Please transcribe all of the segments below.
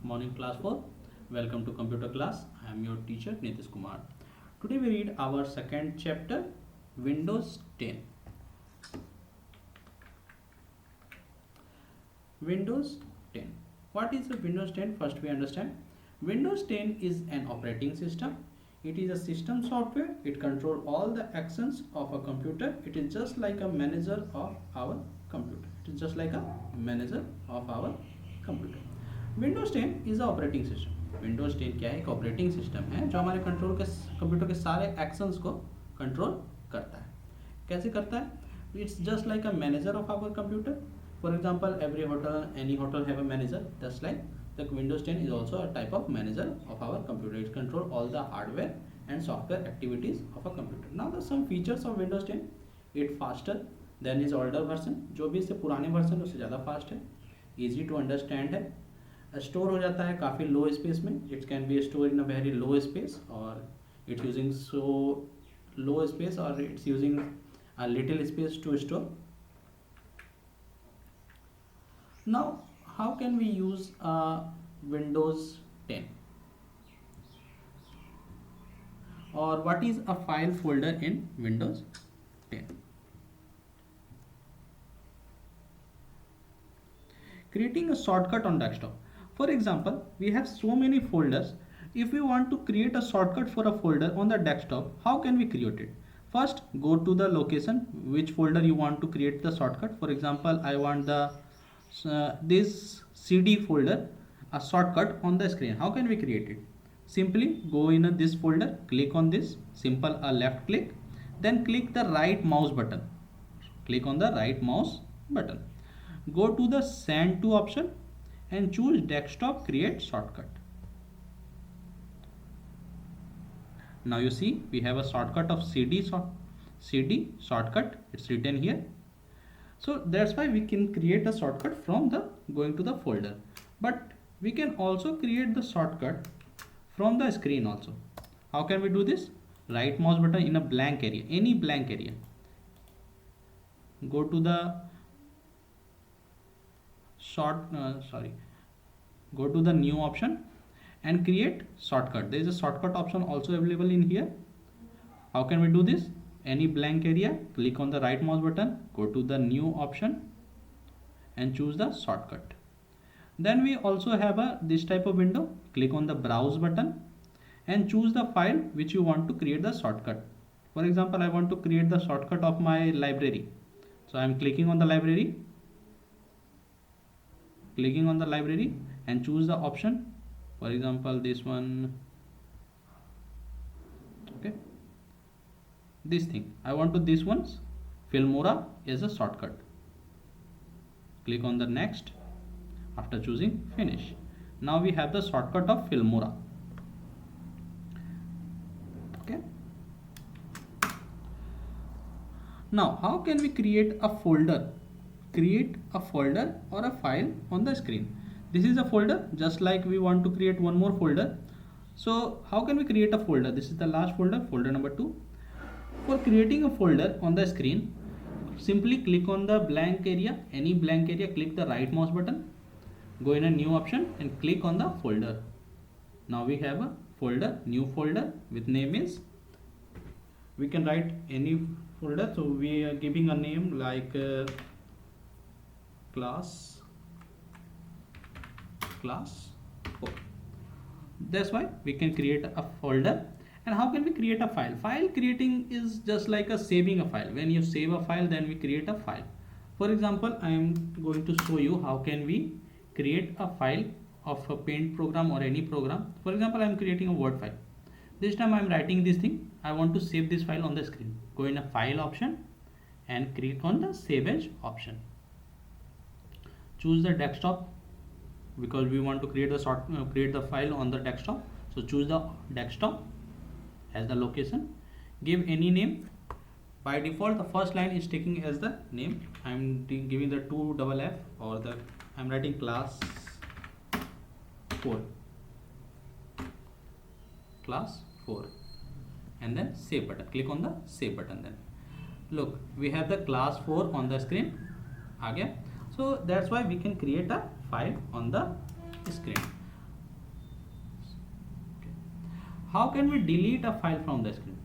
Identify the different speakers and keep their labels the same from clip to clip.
Speaker 1: Morning class 4. Welcome to computer class. I am your teacher Nitish Kumar. Today we read our second chapter, Windows 10. Windows 10. What is a Windows 10? First we understand. Windows 10 is an operating system. It is a system software. It controls all the actions of a computer. It is just like a manager of our computer. It is just like a manager of our computer. Windows 10 is a operating system. Windows 10 क्या है? एक operating system है जो हमारे computer के सारे actions को control करता है. कैसे करता है? It's just like a manager of our computer. For example every hotel, any hotel have a manager. Just like the Windows 10 is also a type of manager of our computer. It control all the hardware and software activities of a computer. Now the some features of Windows 10. It faster than is older version. जो भी इससे पुराने version है उससे ज़्यादा fast है. Easy to understand है. Store हो जाता है काफ़ी लो स्पेस में. It can be store in a very low space और it's using so low space और it's using a little space to store. Now how can we use Windows 10 और what is a file folder in Windows 10? Creating a shortcut on desktop. For example, we have so many folders. If we want to create a shortcut for a folder on the desktop, how can we create it? First, go to the location which folder you want to create the shortcut. For example, I want this CD folder, a shortcut on the screen. How can we create it? Simply go in this folder, click on this, simple a left click, then click the right mouse button. Click on the right mouse button. Go to the send to option and choose desktop create shortcut. Now you see we have a shortcut of CD shortcut. It's written here. So that's why we can create a shortcut from the going to the folder. But we can also create the shortcut from the screen also. How can we do this? Right mouse button in a blank area, any blank area. Go to the go to the new option and create shortcut. There is a shortcut option also available in here. How can we do this? Any blank area, click on the right mouse button, go to the new option and choose the shortcut. Then we also have this type of window. Click on the browse button and choose the file which you want to create the shortcut. For example, I want to create the shortcut of my library. So I am clicking on the library, and choose the option. For example, this one. Okay, this thing I want to this one's Filmora is a shortcut. Click on the next after choosing finish. Now we have the shortcut of Filmora. Okay, now how can we create a folder or a file on the screen? This is a folder, just like we want to create one more folder. So how can we create a folder? This is the last folder number 2. For creating a folder on the screen, simply click on the blank area, any blank area, click the right mouse button, go in a new option and click on the folder. Now we have a folder, new folder with name is, we can write any folder. So we are giving a name like class 4. That's why we can create a folder. And how can we create a file? File creating is just like a saving a file. When you save a file, then we create a file. For example, I am going to show you how can we create a file of a paint program or any program. For example, I am creating a Word file. This time I am writing this thing. I want to save this file on the screen. Go in a file option and click on the save as option. Choose the desktop because we want to create the file on the desktop. So choose the desktop as the location. Give any name. By default, the first line is taking as the name. I am giving the 2FF or I am writing class 4, and then save button. Click on the save button. Then look, we have the class 4 on the screen. So that's why we can create a file on the screen. How can we delete a file from the screen,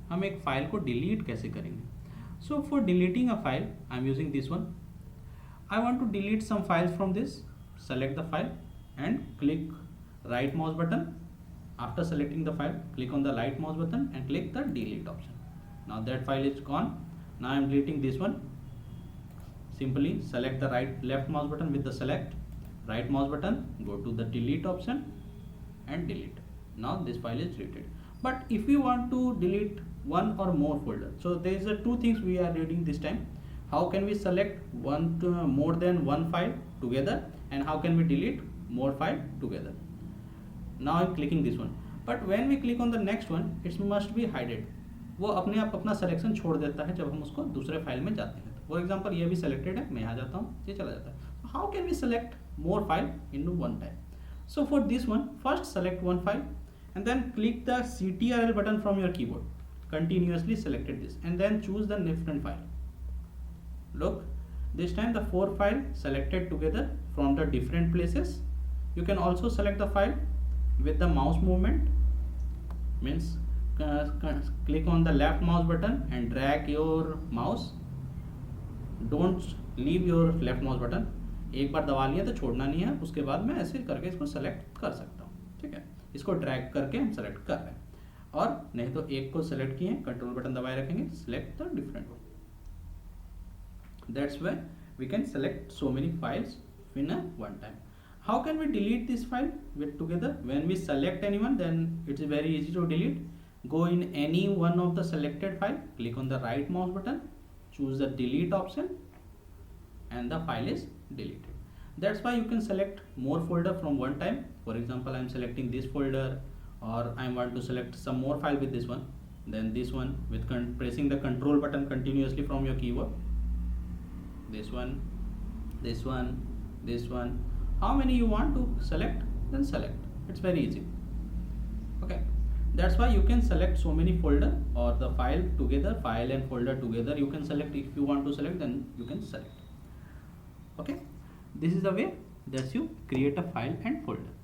Speaker 1: हम एक file को delete कैसे करेंगे. So for deleting a file I am using this one. I want to delete some files from this. Select the file and click right mouse button. After selecting the file, click on the right mouse button and click the delete option. Now that file is gone. Now I am deleting this one. Simply select the left mouse button with the select, right mouse button, go to the delete option and delete. Now this file is deleted. But if you want to delete one or more folder, so there is two things we are reading this time. How can we select more than one file together, and how can we delete more file together. Now I'm clicking this one, but when we click on the next one, it must be hidden. वो अपने आप अपना selection छोड़ देता है जब हम उसको दूसरे फाइल में जाते हैं. फॉर एग्जाम्पल ये भी सेलेक्टेड है, मैं यहाँ जाता हूँ, ये चला जाता है. How can we select more file in one time. So for this one, first select one file and then click the CTRL button from your keyboard. Continuously selected this and then choose the different file. Look, this time the 4 file selected together from the different places. You can also select the file with the mouse movement, means click on the left mouse button and drag your mouse. Don't leave your left mouse button. एक बार दबा लिया तो छोड़ना नहीं है, उसके बाद मैं ऐसे करके इसको सेलेक्ट कर सकता हूँ. ठीक है, इसको ड्रैग करके हम सेलेक्ट कर रहे हैं, और नहीं तो एक को सेलेक्ट किए, कंट्रोल बटन दबाए रखेंगे, select the different one. That's why we can select so many files in a one time. How can we delete this file with together? When we select anyone, then it's very easy to delete. Go in any one of the selected file, click on the right mouse button, choose the delete option, and the file is deleted. That's why you can select more folder from one time. For example, I'm selecting this folder, or I want to select some more file with this one, then this one with pressing the control button continuously from your keyboard. This one, this one, this one. How many you want to select, then select. It's very easy. Okay, that's why you can select so many folder or the file together, file and folder together. You can select, if you want to select, then you can select. Okay, this is the way that you create a file and folder.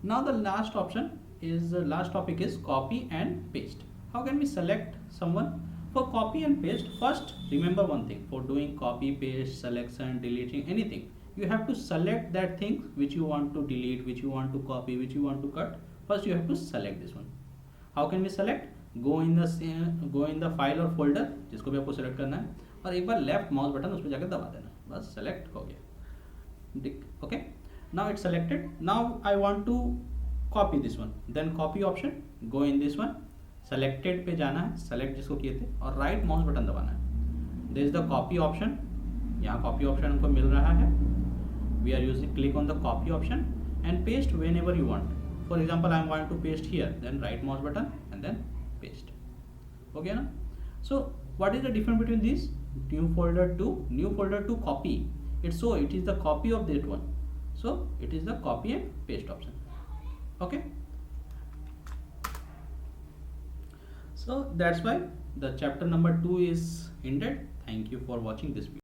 Speaker 1: Now the last option is, last topic is copy and paste. How can we select someone? For copy and paste, first remember one thing. For doing copy, paste, selection, deleting anything, you have to select that thing which you want to delete, which you want to copy, which you want to cut. First you have to select this one. How can we select? Go in the file or folder जिसको भी आपको select करना है, और एक बार left mouse button उस पर जाकर दबा देना, बस select हो गया. Okay, now it's selected. Now I want to copy this one, then copy option, go in this one, selected पे जाना है, सेलेक्ट जिसको किए थे, और राइट माउस बटन दबाना है. There is the copy option, यहाँ कॉपी ऑप्शन हमको मिल रहा है. We are using, click on the copy option and paste whenever you want. For example I am want to paste here, then right mouse button and then paste. हो गया ना. So what is the difference between this new folder to copy? It's so it is the copy of that one, so it is the copy and paste option. Okay, so that's why the chapter number 2 is ended. Thank you for watching this video.